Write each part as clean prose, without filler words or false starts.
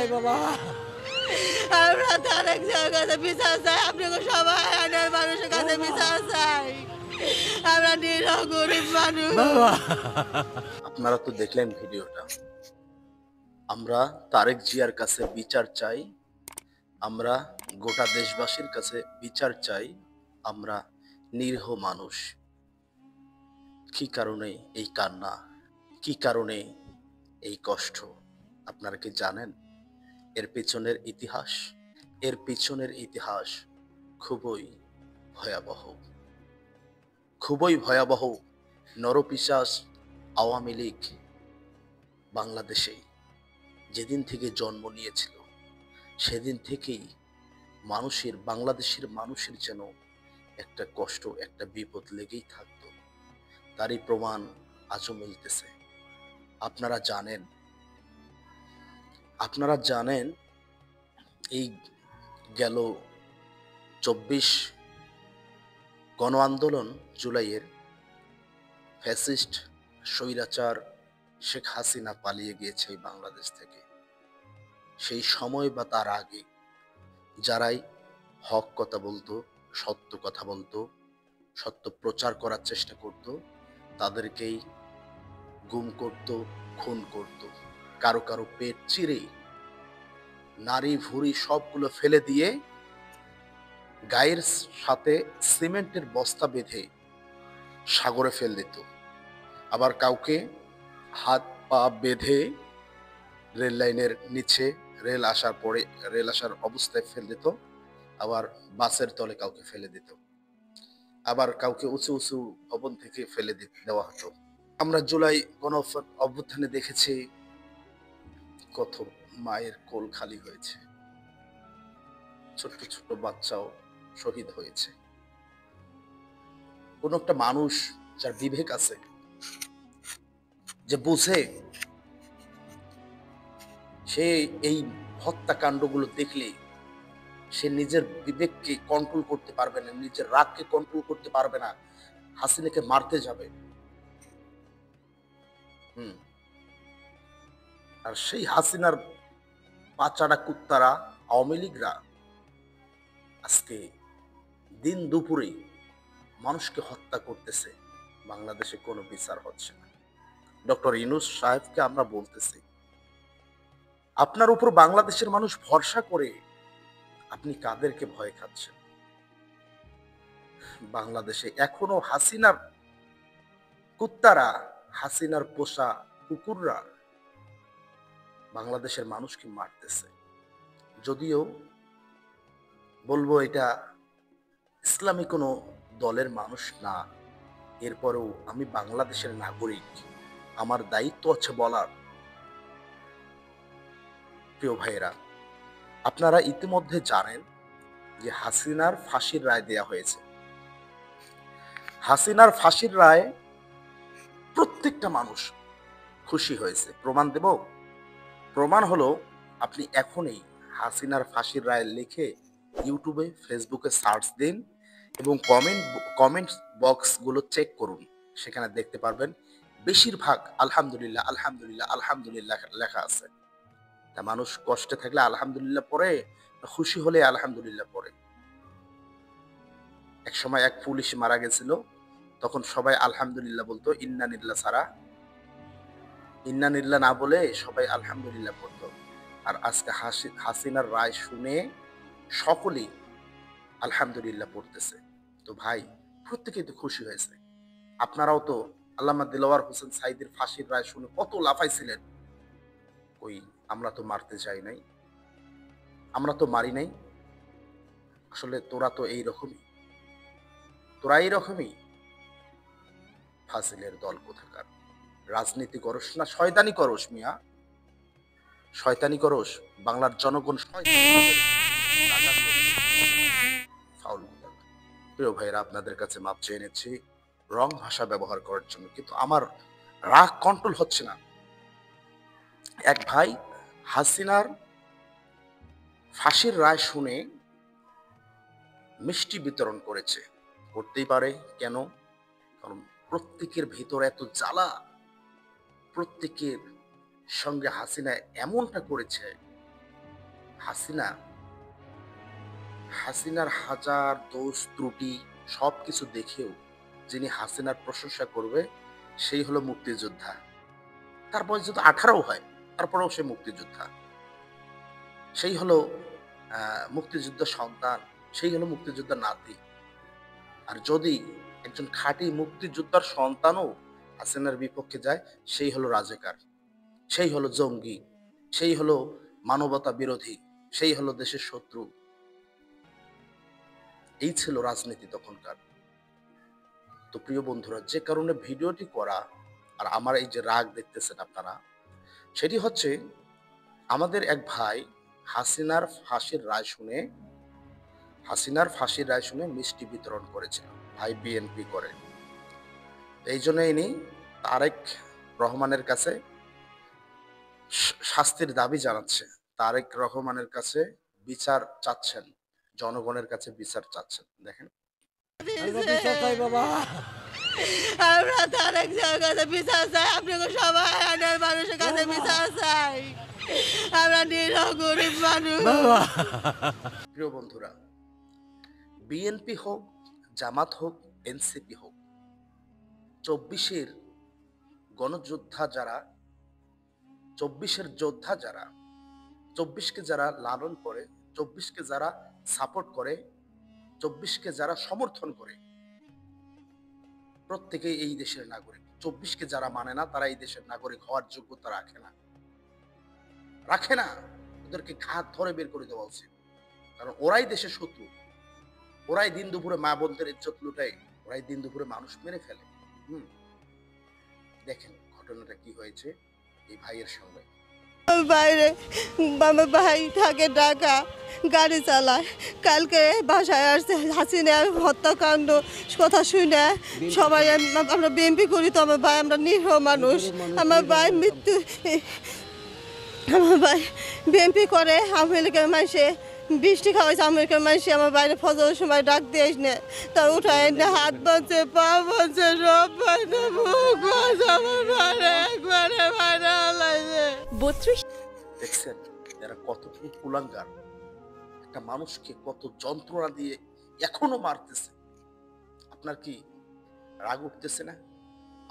চাই বাবা, আমরা তারেক জিয়ার কাছে বিচার চাই, আপনাকে সবাই আইনের মানুষের কাছে বিচার চাই। আমরা নিরহ গরিব মানুষ। আপনারা তো দেখলেন ভিডিওটা। আমরা তারেক জিয়ার কাছে বিচার চাই, আমরা গোটা দেশবাসীর কাছে বিচার চাই। আমরা নিরীহ মানুষ। কি কারণে এই কান্না, কি কারণে এই কষ্ট আপনারা কি জানেন? এর পেছনের ইতিহাস, এর পিছনের ইতিহাস খুবই ভয়াবহ, খুবই ভয়াবহ। নরপিশাচ আওয়ামী লীগ বাংলাদেশে যেদিন থেকে জন্ম নিয়েছিল সেদিন থেকেই বাংলাদেশের মানুষের যেন একটা কষ্ট, একটা বিপদ লেগেই থাকতো। তারই প্রমাণ আজও মিলতেছে। আপনারা জানেন, আপনারা জানেন এই গেল 24 গণ আন্দোলন জুলাইয়ের ফ্যাসিস্ট স্বৈরাচার শেখ হাসিনা পালিয়ে গিয়েছে এই বাংলাদেশ থেকে। সেই সময় বা তার আগে যারাই হক কথা বলতো, সত্য কথা বলতো, সত্য প্রচার করার চেষ্টা করত, তাদেরকেই গুম করত, খুন করত। কারো কারো পেট চিরে নারী ভুঁড়ি সবগুলো ফেলে দিয়ে গায়ের সাথে সিমেন্টের বস্তা বেঁধে সাগরে ফেল দিত। আবার কাউকে হাত পা বেঁধে রেল লাইনের নিচে রেল আসার অবস্থায় ফেল দিত। আবার বাসের তলে কাউকে ফেলে দিত। আবার কাউকে উঁচু উঁচু ভবন থেকে ফেলে দেওয়া হতো। আমরা জুলাই গণ অভ্যুত্থানে দেখেছি কত মায়ের কোল খালি হয়েছে, ছোট্ট ছোট্ট বাচ্চাও শহীদ হয়েছে। কোন একটা মানুষ যার বিবেক আছে, যে বুঝে, সে এই হত্যাকাণ্ডগুলো দেখলে সে নিজের বিবেককে কন্ট্রোল করতে পারবে না, নিজের রাগকে কন্ট্রোল করতে পারবে না, হাসিনাকে মারতে যাবে। আর সেই হাসিনার পাচারা কুত্তারা আওয়ামী লীগরা আজকে দিন দুপুরে মানুষকে হত্যা করতেছে। বাংলাদেশে কোনো বিচার হচ্ছে না। ডক্টর ইউনূস সাহেবকে আমরা বলতেছি, আপনার উপর বাংলাদেশের মানুষ ভরসা করে, আপনি কাদেরকে ভয় খাচ্ছেন? বাংলাদেশে এখনো হাসিনার কুত্তারা, হাসিনার পোষা কুকুররা বাংলাদেশের মানুষকে মারতেছে। যদিও বলবো এটা ইসলামী কোনো দলের মানুষ না, এরপরেও আমি বাংলাদেশের নাগরিক, আমার দায়িত্ব আছে বলার। প্রিয় ভাইয়েরা, আপনারা ইতিমধ্যে জানেন যে হাসিনার ফাঁসির রায় দেয়া হয়েছে। হাসিনার ফাঁসির রায় প্রত্যেকটা মানুষ খুশি হয়েছে। প্রমাণ দেব? প্রমাণ হলো, আপনি এখনই হাসিনার ফাঁসির রায় লিখে ইউটিউবে, ফেসবুকে সার্চ দিন এবং কমেন্ট বক্সগুলো চেক করুন। সেখানে দেখতে পারবেন বেশিরভাগ আলহামদুলিল্লাহ আলহামদুলিল্লাহ আলহামদুলিল্লাহ লেখা আছে। তা মানুষ কষ্টে থাকলে আলহামদুলিল্লাহ পড়ে, খুশি হলে আলহামদুলিল্লাহ পড়ে। এক সময় এক পুলিশ মারা গেছিল, তখন সবাই আলহামদুলিল্লাহ বলতো, ইন্নানিল্লাহ ছাড়া, ইন্নানিল্লাহ না বলে সবাই আলহামদুলিল্লাহ পড়তো। আর আজকে হাসিনার রায় শুনে সকলেই আলহামদুলিল্লাহ পড়তেছে। তো ভাই, প্রত্যেকেই তো খুশি হয়েছে। আপনারাও তো আল্লামা দিলওয়ার হোসেন সাঈদীর ফাঁসির রায় শুনে কত লাফাইছিলেন। ওই, আমরা তো মারতে চাই নাই, আমরা তো মারি নাই। আসলে তোরা তো এইরকমই, তোরা এইরকমই ফাজিলের দল কোথাকার। রাজনীতি করস না, শয়তানি করস মিয়া, শয়তানি করস। বাংলার জনগণ ফাউল। প্রিয় ভাইয়েরা, আপনাদের কাছে মাপ চেয়ে নিচ্ছি রং ভাষা ব্যবহার করার জন্য, কিন্তু আমার রাগ কন্ট্রোল হচ্ছে না। এক ভাই হাসিনার ফাঁসির রায় শুনে মিষ্টি বিতরণ করেছে। করতেই পারে, কেন? কারণ প্রত্যেকের ভিতরে এত জ্বালা, প্রত্যেকের সঙ্গে হাসিনা এমনটা করেছে হাসিনা হাসিনার হাজার দোষ ত্রুটি সব কিছু দেখেও যিনি হাসিনার প্রশংসা করবে সেই হলো মুক্তিযোদ্ধা। তার বয়স যদি 18 হয় তারপরেও সে মুক্তিযোদ্ধা। সেই হলো মুক্তিযুদ্ধের সন্তান, সেই হলো মুক্তিযোদ্ধার নাতি। আর যদি একজন খাঁটি মুক্তিযোদ্ধার সন্তানও হাসিনার বিপক্ষে যায়, সেই হলো রাজাকার, সেই হলো জঙ্গি, সেই হলো মানবতা বিরোধী, সেই হলো দেশের শত্রু। এই ছিল রাজনীতি তখনকার। তো প্রিয় বন্ধুরা, যে কারণে ভিডিওটি করা আর আমার এই যে রাগ দেখতেছেন আপনারা, সেটি হচ্ছে আমাদের এক ভাই হাসিনার ফাঁসির রায় শুনে মিষ্টি বিতরণ করেছিল। ভাই বিএনপি করে, এই জন্য ইনি তারেক রহমানের কাছে শাস্তির দাবি জানাচ্ছে। তারেক রহমানের কাছে বিচার চাচ্ছেন, জনগণের কাছে বিচার চাচ্ছেন। দেখেন, আমরা তারেক জিয়ার কাছে বিচার চাই, আপনাকে সবাই আইনের মানুষের কাছে বিচার চাই। আমরা নিরহ গরিব মানুষ। প্রিয় বন্ধুরা, বিএনপি হোক, জামাত হোক, এনসিপি হোক, 24-এর গণযোদ্ধা যারা, 24-এর যোদ্ধা যারা, 24-কে যারা লালন করে, 24-কে যারা সাপোর্ট করে, 24-কে যারা সমর্থন করে, প্রত্যেকেই এই দেশের নাগরিক। 24-কে যারা মানে না, তারা এই দেশের নাগরিক হওয়ার যোগ্যতা রাখে না। ওদেরকে ঘাত ধরে বের করে দেওয়া উচিত, কারণ ওরাই দেশের শত্রু। ওরাই দিন দুপুরে মা বোনদের ইজ্জত লুটায়, ওরাই দিন দুপুরে মানুষ মেরে ফেলে। দেখেন ঘটনাটা কি হয়েছে এই ভাইয়ের সঙ্গে। বাইরে আমার ভাই থাকে ঢাকা, গাড়ি চালায়। কালকে বাসায় আসছে হাসিনা হত্যাকাণ্ড কথা শুনে সবাই, আমরা বিএনপি করি তো আমার ভাই, আমরা নিরীহ মানুষ। আমার ভাই বিএনপি করে। আওয়ামী লীগের মানুষে বৃষ্টি খাওয়াইছে, আওয়ামী লীগের মানুষে আমার বাইরে ফজরের সময় ডাক দিয়ে আসনে, তার উঠায় এনে হাত বাঁধছে, পা বাঁধছে, সব বাঁধে, মুখ বাঁধছে, আমার বাইরে একবারে বাইরে হালাইছে। 32 দেখছেন এরা কতটুকু কুলাঙ্গার, একটা মানুষকে কত যন্ত্রণা দিয়ে এখনো মারতেছে। আপনার কি রাগ উঠতেছে না?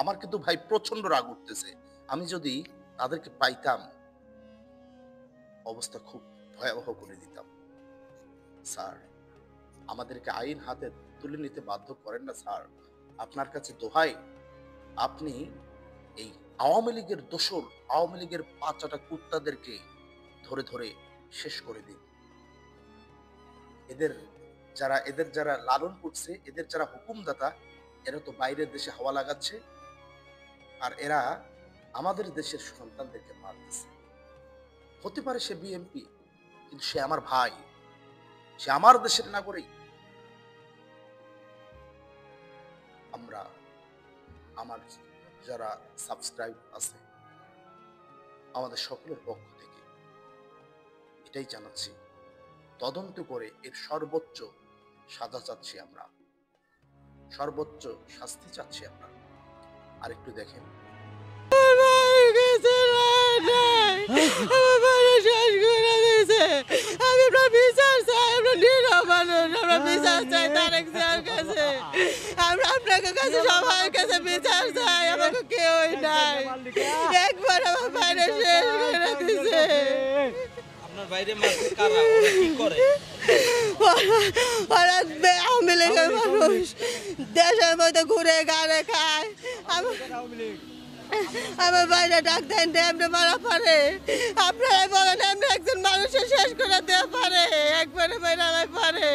আমার কিন্তু ভাই প্রচন্ড রাগ উঠতেছে। আমি যদি তাদেরকে পাইতাম, অবস্থা খুব ভয়াবহ করে দিতাম। স্যার, আমাদেরকে আইন হাতে তুলে নিতে বাধ্য করেন না স্যার। আপনার কাছে দোহাই, আপনি এই আওয়ামী লীগের দোসর, আওয়ামী লীগের পাঁচটা কুত্তাদেরকে ধরে ধরে শেষ করে দিন। এদের যারা লালন করছে, এদের যারা হুকুমদাতা, এরা তো বাইরের দেশে হাওয়া লাগাচ্ছে, আর এরা আমাদের দেশের সন্তানদেরকে মারতেছে। হতে পারে সে বিএনপি, কিন্তু সে আমার ভাই, সে আমার দেশের নাগরিক। আমার যারা সাবস্ক্রাইব আছে, আমাদের সকলের পক্ষ থেকে এটাই জানাচ্ছি, তদন্ত করে এর সর্বোচ্চ সাজা চাচ্ছি আমরা, সর্বোচ্চ শাস্তি চাচ্ছি আমরা। আরেকটু দেখেন, আপনাকে কাছে সবার কাছে বিচার চাই, আমাকে কেউই নাই। একবার আমার বাইরে শেষ করে দিছে। আপনার বাইরে মারছে কারা? ওরা কি করে? ওরা আওয়ামী লীগের মানুষ, দেশের মধ্যে ঘুরে গাড়ে খায়। আমার বাইরে ডাক দেন, এমনি মারা পারে? আপনারা বলেন এমনি একজন মানুষের শেষ করে দেওয়া পারে? একবারে বাইরে পারে?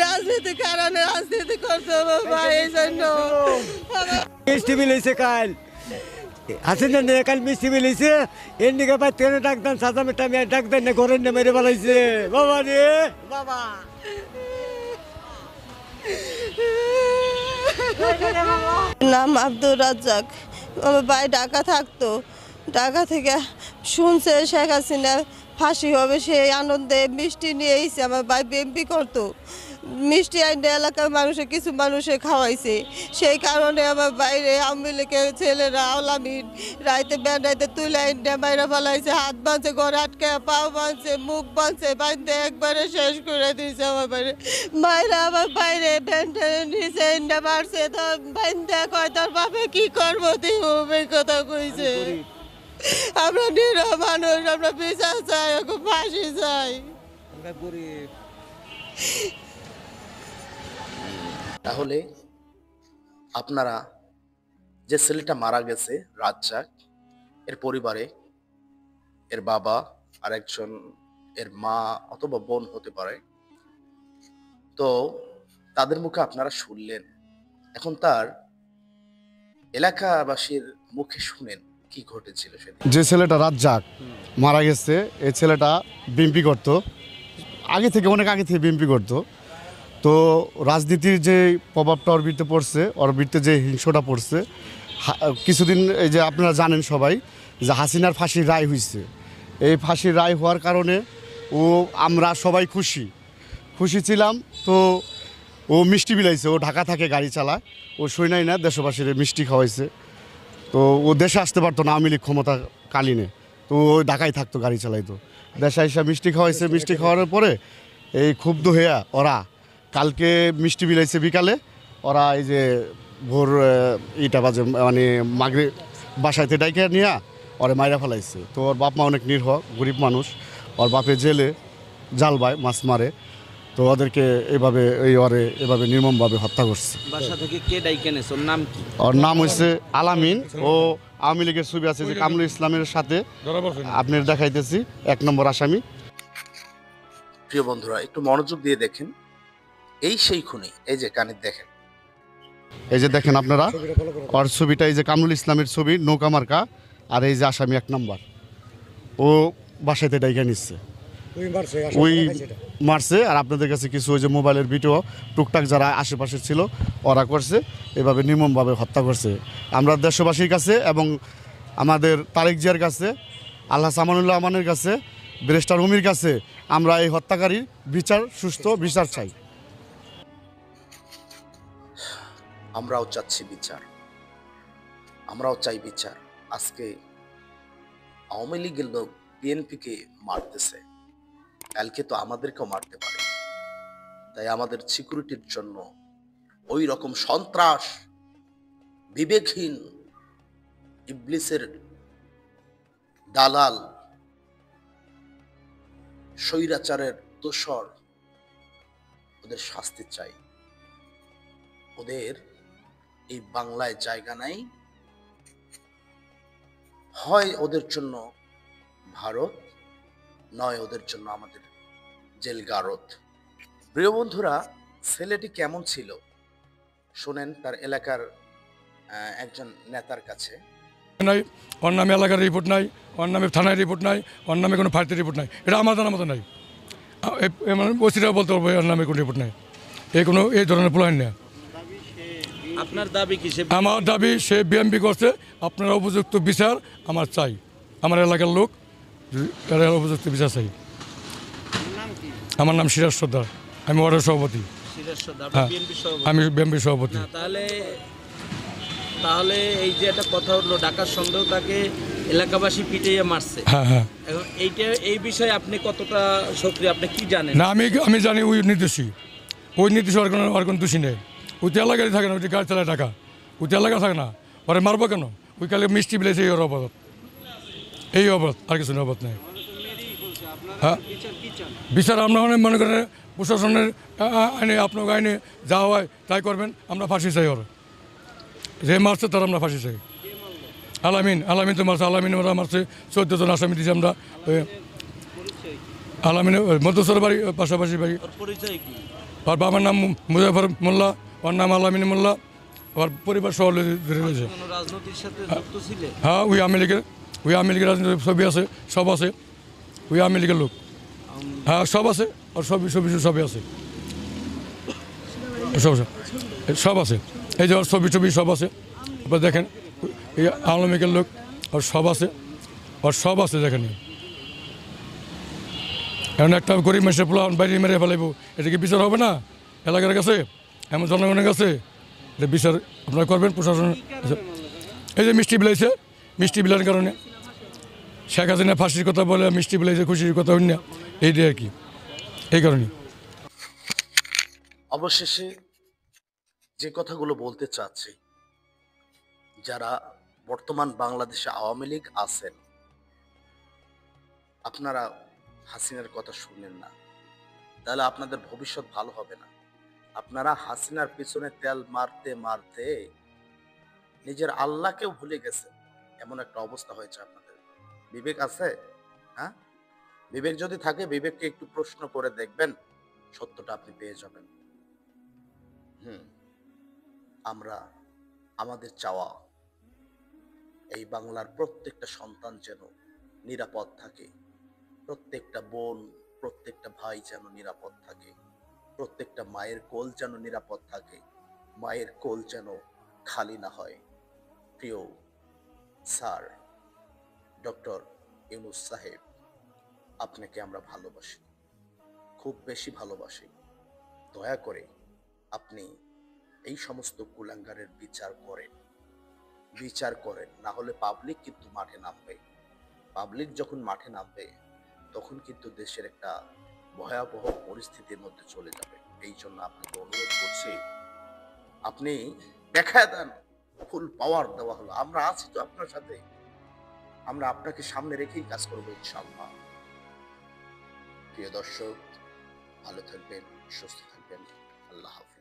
রাজনীতি কারণে রাজনীতি করতে হবে ভাই, এই জন্য মিষ্টি মিলেছে কাল হাসিনা নিয়ে কাল মিষ্টি মিলেছে, এর দিকে পাই তেনে ডাক দেন, সাজা মেটা মেয়ে ডাক দেন না, ঘরের না মেরে বেলাইছে। বাবা রে বাবা, নাম আব্দুর রাজ্জাক। আমার ভাই ঢাকা থাকতো, ঢাকা থেকে শুনছে শেখ হাসিনা ফাঁসি হবে, সেই আনন্দে মিষ্টি নিয়ে এসে আমার ভাই বিএনপি করতো। মিষ্টি আইনে এলাকার মানুষে কিছু মানুষে খাওয়াইছে, সেই কারণে আমার বাইরে আওয়ামী লীগের ছেলেরা আলামিন রাইতে বেড়াইতে তুলে আইনে বাইরে ফেলাইছে, হাত বাঁধছে, ঘরে আটকে, পাও বাঁধছে, মুখ বাঁধছে, বাঁধতে একবারে শেষ করে দিয়েছে আমার বাইরে। মায়েরা আমার বাইরে ব্যান্ডে নিচে এনে মারছে, তো বাঁধতে কয় তোর বাপে কি করবো দিব, এই কথা কইছে। আমরা নিরহ মানুষ, আমরা বিচার চাই, ওকে ফাঁসি চাই। তাহলে আপনারা যে ছেলেটা মারা গেছে রাজ্জাক, এর পরিবারে এর বাবা আর একজন এর মা অথবা বোন হতে পারে, তো তাদের মুখে আপনারা শুনলেন। এখন তার এলাকাবাসীর মুখে শুনেন কি ঘটেছিল সেদিন। যে ছেলেটা রাজ্জাক মারা গেছে, এই ছেলেটা বিএমপি করতো, অনেক আগে থেকে বিএমপি করতো। তো রাজনীতির যে প্রভাবটা ওর বৃত্তে পড়ছে, ওর বৃত্তে যে হিংসটা পড়ছে, কিছুদিন এই যে আপনারা জানেন সবাই যে হাসিনার ফাঁসির রায় হয়েছে। এই ফাঁসির রায় হওয়ার কারণে আমরা সবাই খুশি ছিলাম। তো ও মিষ্টি বিলাইছে, ও ঢাকা থাকে, গাড়ি চালায়, ও সইনাই না দেশবাসীর মিষ্টি খাওয়াইছে। তো ও দেশে আসতে পারতো না আওয়ামী লীগ ক্ষমতা কালীনে, তো ও ঢাকায় থাকতো, গাড়ি চালাইতো। দেশে এসে মিষ্টি খাওয়াইছে, মিষ্টি খাওয়ানোর পরে এই ক্ষুব্ধ হইয়া ওরা কালকে মিষ্টি বিলাইছে বিকালে, ওরা এই যে ভোর ইটা বাজে মানে মাগরে বাসাইতে ডাইকে নিয়ে ওরে মাইরা ফেলাইছে। তো ওর বাপ মা অনেক নিরহ, গরিব মানুষ, ওর বাপে জেলে জাল বায়, মাছ মারে। তো ওদেরকে এভাবে নির্মমভাবে হত্যা করছে। বাসা থেকে কে ডাইকে এনেছে, ওর নাম কি? ওর নাম হচ্ছে আলামিন। ও আওয়ামী লীগের ছবি আছে যে কামরুল ইসলামের সাথে, আপনার দেখাইতেছি, 1 নম্বর আসামি। প্রিয় বন্ধুরা, একটু মনোযোগ দিয়ে দেখেন, এই সেই খুনি, এই যে কানে দেখেন, এই যে দেখেন আপনারা ওর ছবিটা, এই যে কামরুল ইসলামের ছবি, নৌকা মার্কা, আর এই যে আসামি 1 নম্বর। ও বাসাতে ডাইকা নিচ্ছে, ওই মারছে। আর আপনাদের কাছে কিছু ওই যে মোবাইলের ভিডিও টুকটাক যারা আশেপাশে ছিল ওরা করছে, এভাবে নির্মমভাবে হত্যা করছে। আমরা দেশবাসীর কাছে এবং আমাদের তারেক জিয়ার কাছে, আল্লাহ সামানুল্লাহ আমানের কাছে, ব্যারিস্টার উমির কাছে আমরা এই হত্যাকারীর সুস্থ বিচার চাই। আমরাও চাচ্ছি বিচার, আমরাও চাই বিচার। আজকে আওয়ামী লীগের লোক বিএনপিকে মারতেছে, কালকে তো আমাদেরকেও মারতে পারে। তাই আমাদের সিকিউরিটির জন্য ওই রকম সন্ত্রাস, বিবেকহীন, ইবলিসের দালাল, স্বৈরাচারের দোসর, ওদের শাস্তি চাই। ওদের এই বাংলায় জায়গা নাই, হয় ওদের জন্য ভারত, নয় ওদের জন্য আমাদের জেল গারদ। প্রিয় বন্ধুরা, ছেলেটি কেমন ছিল শোনেন তার এলাকার একজন নেতার কাছে। নাই, ওর নামে এলাকার রিপোর্ট নাই, ওর নামে থানায় রিপোর্ট নাই, ওর নামে কোনো ফার্টির রিপোর্ট নাই, এটা আমার জানার মতো নাই। ওসিরাও বলতে পারবো ওর নামে কোনো রিপোর্ট নাই, এই ধরনের প্ল্যান নেই। আপনার দাবি কি? আমার দাবি, সে বিএমপি করছে, আপনারা উপযুক্ত বিচার আমার চাই, আমার এলাকার লোক উপযুক্ত বিচার চাই। আমার নাম সিরাজ সর্দার, আমি ওয়ার্ডের সভাপতি। আমি বিএমপি সভাপতি। তাহলে এই যে একটা কথা হলো, ডাকার সন্দেহ তাকে এলাকাবাসী পিটিয়ে মারছে। হ্যাঁ। এখন এই বিষয়ে আপনি কতটা সক্রিয়, আপনি কি জানেন? না, আমি জানি ওই নির্দোষী, আর কোনো দোষী নেই। ওই তো এলাকায় থাকে না, ওই গাড়ি চালায় টাকা, ওই তো এলাকা থাকে না, ওরা মারবো কেন? ওই কালে মিষ্টি বিলেছে, এই অবরোধ, আর কিছু অবরোধ নেই। হ্যাঁ, বিচার আমরা মনে করেন প্রশাসনের আইনে, আপনার আইনে যা হয় তাই করবেন। আমরা ফাঁসি চাই, ওরা যে মারছে তার আমরা ফাঁসি চাই। আলামিন তো মারছে, আলামিন ওরা মারছে, 14 জন আসামি দিয়েছি আমরা। আলামিনের মধ্যস্থর বাড়ি, পাশাপাশি বাড়ি। ওর বাবার নাম মুজাফর মোল্লা, ওর নাম আলামিন মোল্লা, ওর পরিবার সহ ধরে রয়েছে। হ্যাঁ, ওই আওয়ামী লীগের রাজনীতির ছবি আছে, সব আছে, ওই আওয়ামী লীগের লোক। হ্যাঁ, সব আছে, ওর সবই আছে, সব আছে। এই যে ওর ছবি সব আছে, এবার দেখেন, এই আওয়ামী লীগের লোক, ওর সব আছে দেখেন। এখন একটা গরিব মানুষের পোলা বাইরে মেরে ফেলাইব, এটা কি বিচার হবে না? এলাকার কাছে, এমন জনগণের কাছে যে বিচার আপনারা করবেন প্রশাসন। এই যে মিষ্টি বিলাইছে, মিষ্টি বিলার কারণে শেখ হাসিনা ফাঁসির কথা বলে মিষ্টি বিলাইছে, খুশির কথা হই না, এইটাই আর কি, এই কারণে। অবশেষে যে কথাগুলো বলতে চাচ্ছি, যারা বর্তমান বাংলাদেশে আওয়ামী লীগ আছেন, আপনারা হাসিনার কথা শুনেন না, তাহলে আপনাদের ভবিষ্যৎ ভালো হবে না। আপনারা হাসিনার পিছনে তেল মারতে মারতে নিজের আল্লাহকেও ভুলে গেছেন, এমন একটা অবস্থা হয়েছে আপনাদের। বিবেক আছে? হ্যাঁ, বিবেক যদি থাকে বিবেককে একটু প্রশ্ন করে দেখবেন, সত্যটা আপনি পেয়ে যাবেন। আমরা আমাদের চাওয়া এই বাংলার প্রত্যেকটা সন্তান যেন নিরাপদ থাকে, প্রত্যেকটা বোন প্রত্যেকটা ভাই যেন নিরাপদ থাকে, প্রত্যেকটা মায়ের কোল যেন নিরাপদ থাকে, মায়ের কোল যেন খালি না হয়। প্রিয় স্যার ডক্টর ইউনূস সাহেব, আপনাকে আমরা ভালোবাসি, খুব বেশি ভালোবাসি। দয়া করে আপনি এই সমস্ত কুলাঙ্গারের বিচার করেন, না হলে পাবলিক কিন্তু মাঠে নামবে। পাবলিক যখন মাঠে নামবে তখন কিন্তু দেশের একটা ভয়াবহ পরিস্থিতির মধ্যে চলে যাবে। এই জন্য আপনাকে অনুরোধ করছি, আপনি দেখায় দেন, ফুল পাওয়ার দেওয়া হলো, আমরা আছি তো আপনার সাথে, আমরা আপনাকে সামনে রেখেই কাজ করবো ইনশাআল্লাহ। প্রিয় দর্শক, ভালো থাকবেন, সুস্থ থাকবেন, আল্লাহ হাফেজ।